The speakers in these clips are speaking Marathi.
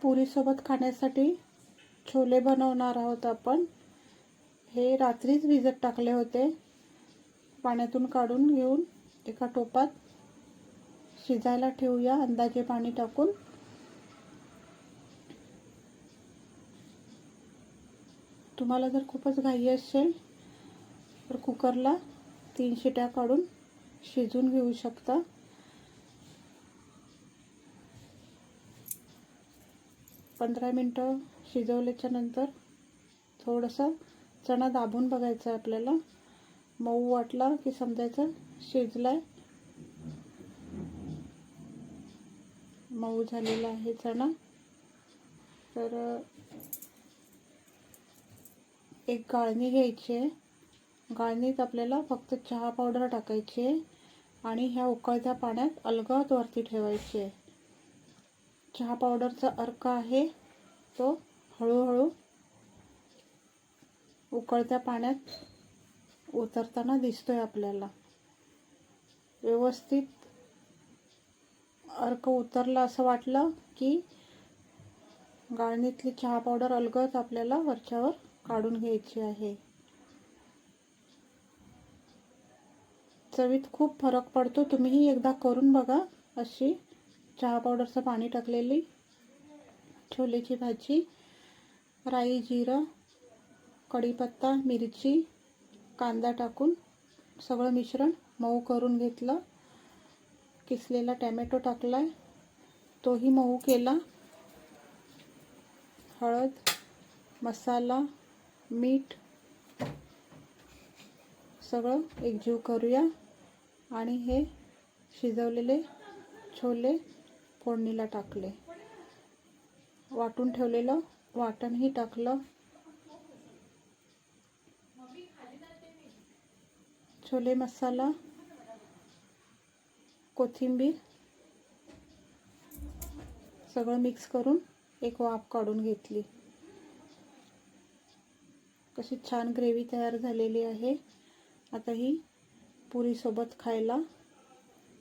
पुरीसोबत खाण्यासाठी छोले बनवणार आहोत आपण। हे रात्रीच भिजत टाकले होते, पाण्यातून काढून घेऊन एका टोपात शिजायला ठेवूया अंदाजे पाणी टाकून। तुम्हाला जर खूपच घाई असेल तर कुकरला 3 शिट्या काढून शिजवून घेऊ शकता। पंधरा मिनिटं शिजवल्याच्या नंतर थोडंसं चणा दाबून बघायचं आहे आपल्याला। मऊ वाटला की समजायचं शिजलाय। मऊ झालेला आहे चणा। तर एक गाळणी घ्यायची आहे। गाळणीत आपल्याला फक्त चहा पावडर टाकायची आहे आणि ह्या उकळत्या पाण्यात अलगद वरती ठेवायची आहे। चहा पावडरचा अर्क आहे तो हळूहळू उकळत्या पाण्यात उतरताना दिसतोय आपल्याला। व्यवस्थित अर्क उतरला असं वाटलं की गाळणीतली चहा पावडर अलगद आपल्याला वरच्यावर काढून घ्यायची आहे। चवीत खूप फरक पडतो, तुम्हीही एकदा करून बघा। अशी चहा पावडरचं पाणी टाकलेली छोलेची भाजी, राई, जिरं, कढीपत्ता, मिरची, कांदा टाकून सगळं मिश्रण मऊ करून घेतलं। किसलेला टोमॅटो टाकलाय, तोही मऊ केला। हळद, मसाला, मीठ सगळं एकजीव करूया आणि हे शिजवलेले छोले फोडणीला टाकले। वाटून ठेवलेलं वाटणही टाकलं। छोले मसाला, कोथिंबीर सगळं मिक्स करून एक वाफ काढून घेतली। कशी छान ग्रेव्ही तयार झालेली आहे। आता ही पुरी सोबत खायला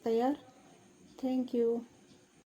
तयार। Thank you.